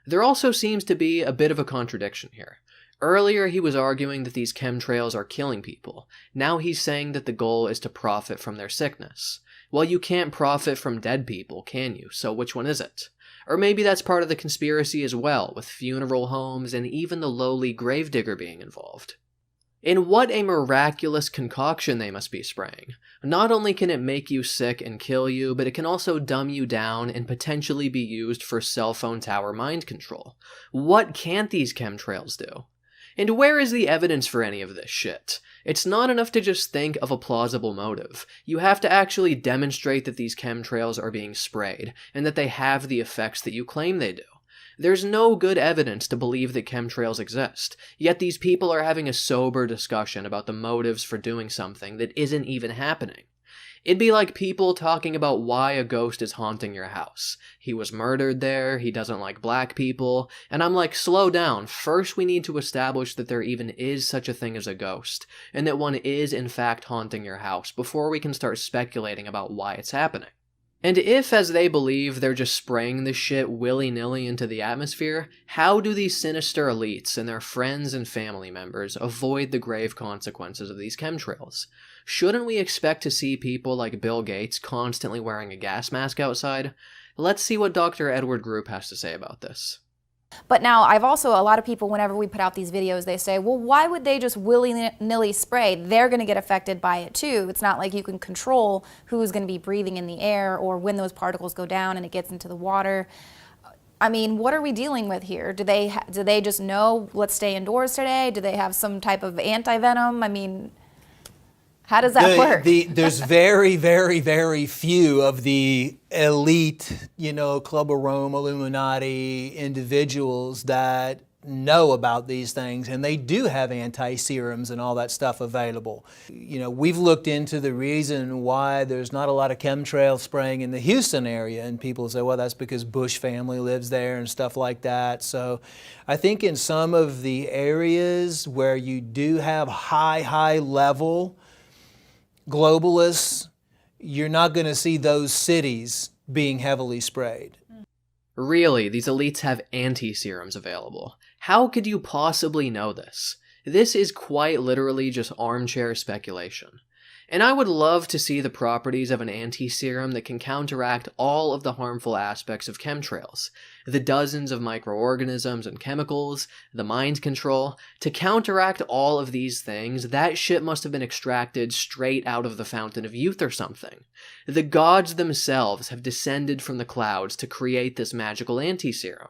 There also seems to be a bit of a contradiction here. Earlier he was arguing that these chemtrails are killing people. Now he's saying that the goal is to profit from their sickness. Well, you can't profit from dead people, can you? So which one is it? Or maybe that's part of the conspiracy as well, with funeral homes and even the lowly gravedigger being involved. And what a miraculous concoction they must be spraying. Not only can it make you sick and kill you, but it can also dumb you down and potentially be used for cell phone tower mind control. What can't these chemtrails do? And where is the evidence for any of this shit? It's not enough to just think of a plausible motive. You have to actually demonstrate that these chemtrails are being sprayed, and that they have the effects that you claim they do. There's no good evidence to believe that chemtrails exist, yet these people are having a sober discussion about the motives for doing something that isn't even happening. It'd be like people talking about why a ghost is haunting your house. He was murdered there, he doesn't like black people, and I'm like, slow down. First we need to establish that there even is such a thing as a ghost, and that one is in fact haunting your house, before we can start speculating about why it's happening. And if, as they believe, they're just spraying this shit willy-nilly into the atmosphere, how do these sinister elites and their friends and family members avoid the grave consequences of these chemtrails? Shouldn't we expect to see people like Bill Gates constantly wearing a gas mask outside? Let's see what Dr. Edward Group has to say about this. But now I've also, a lot of people, whenever we put out these videos, they say, well, why would they just willy-nilly spray? They're going to get affected by it too. It's not like you can control who's going to be breathing in the air or when those particles go down and it gets into the water. I mean, what are we dealing with here? Do they just know, let's stay indoors today? Do they have some type of anti-venom? I mean, how does that work? There's very, very, very few of the elite, Club of Rome, Illuminati individuals that know about these things, and they do have anti-serums and all that stuff available. We've looked into the reason why there's not a lot of chemtrail spraying in the Houston area, and people say, well, that's because Bush family lives there and stuff like that. So I think in some of the areas where you do have high level globalists, you're not going to see those cities being heavily sprayed. Really, these elites have anti-serums available. How could you possibly know this? This is quite literally just armchair speculation. And I would love to see the properties of an anti-serum that can counteract all of the harmful aspects of chemtrails. The dozens of microorganisms and chemicals, the mind control. To counteract all of these things, that shit must have been extracted straight out of the Fountain of Youth or something. The gods themselves have descended from the clouds to create this magical anti-serum.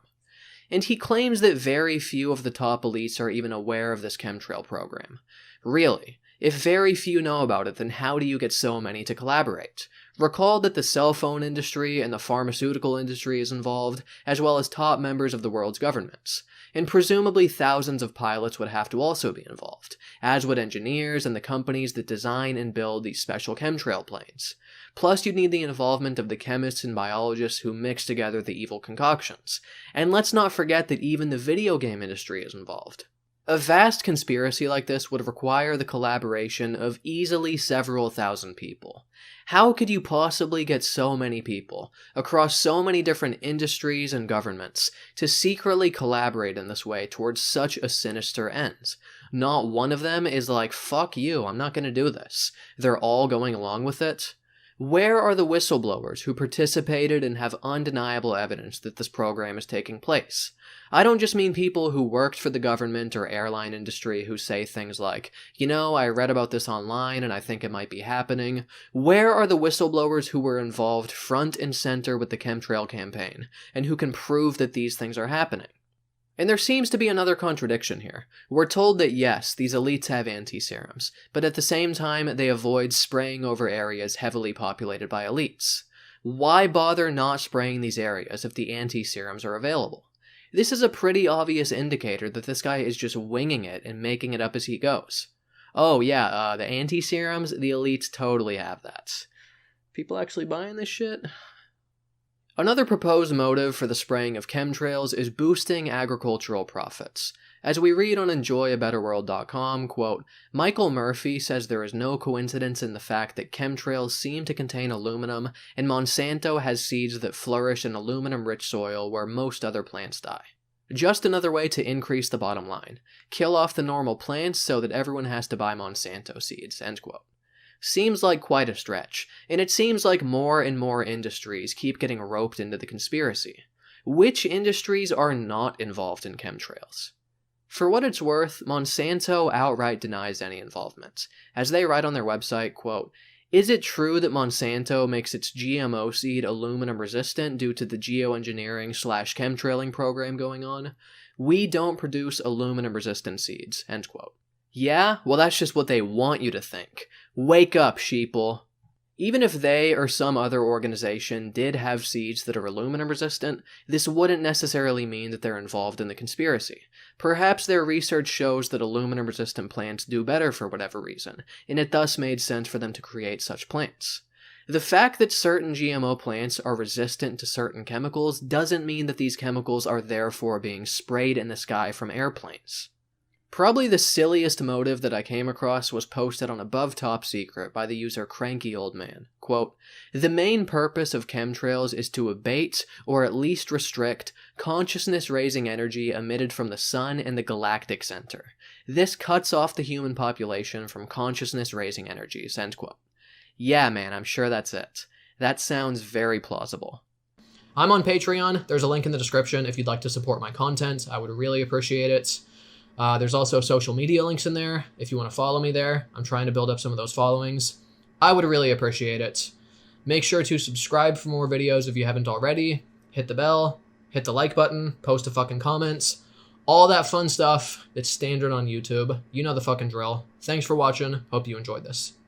And he claims that very few of the top elites are even aware of this chemtrail program. Really? If very few know about it, then how do you get so many to collaborate? Recall that the cell phone industry and the pharmaceutical industry is involved, as well as top members of the world's governments. And presumably thousands of pilots would have to also be involved, as would engineers and the companies that design and build these special chemtrail planes. Plus you'd need the involvement of the chemists and biologists who mix together the evil concoctions. And let's not forget that even the video game industry is involved. A vast conspiracy like this would require the collaboration of easily several thousand people. How could you possibly get so many people, across so many different industries and governments, to secretly collaborate in this way towards such a sinister end? Not one of them is like, fuck you, I'm not gonna do this. They're all going along with it. Where are the whistleblowers who participated and have undeniable evidence that this program is taking place? I don't just mean people who worked for the government or airline industry who say things like, I read about this online and I think it might be happening. Where are the whistleblowers who were involved front and center with the chemtrail campaign, and who can prove that these things are happening? And there seems to be another contradiction here. We're told that yes, these elites have anti-serums, but at the same time they avoid spraying over areas heavily populated by elites. Why bother not spraying these areas if the anti-serums are available? This is a pretty obvious indicator that this guy is just winging it and making it up as he goes. Oh yeah, the anti-serums, the elites totally have that. People actually buying this shit? Another proposed motive for the spraying of chemtrails is boosting agricultural profits. As we read on enjoyabetterworld.com, quote, Michael Murphy says there is no coincidence in the fact that chemtrails seem to contain aluminum, and Monsanto has seeds that flourish in aluminum-rich soil where most other plants die. Just another way to increase the bottom line. Kill off the normal plants so that everyone has to buy Monsanto seeds, end quote. Seems like quite a stretch, and it seems like more and more industries keep getting roped into the conspiracy. Which industries are not involved in chemtrails? For what it's worth, Monsanto outright denies any involvement, as they write on their website, quote, "Is it true that Monsanto makes its GMO seed aluminum resistant due to the geoengineering/chemtrailing program going on? We don't produce aluminum resistant seeds," end quote. Yeah, well that's just what they want you to think. Wake up, sheeple. Even if they or some other organization did have seeds that are aluminum resistant, this wouldn't necessarily mean that they're involved in the conspiracy. Perhaps their research shows that aluminum resistant plants do better for whatever reason, and it thus made sense for them to create such plants. The fact that certain GMO plants are resistant to certain chemicals doesn't mean that these chemicals are therefore being sprayed in the sky from airplanes. Probably the silliest motive that I came across was posted on Above Top Secret by the user Cranky Old Man. Quote, "The main purpose of chemtrails is to abate, or at least restrict, consciousness-raising energy emitted from the sun and the galactic center. This cuts off the human population from consciousness-raising energies," end quote. Yeah, man, I'm sure that's it. That sounds very plausible. I'm on Patreon. There's a link in the description if you'd like to support my content. I would really appreciate it. There's also social media links in there if you want to follow me there. I'm trying to build up some of those followings. I would really appreciate it. Make sure to subscribe for more videos if you haven't already. Hit the bell, hit the like button, post a fucking comments. All that fun stuff that's standard on YouTube. You know the fucking drill. Thanks for watching. Hope you enjoyed this.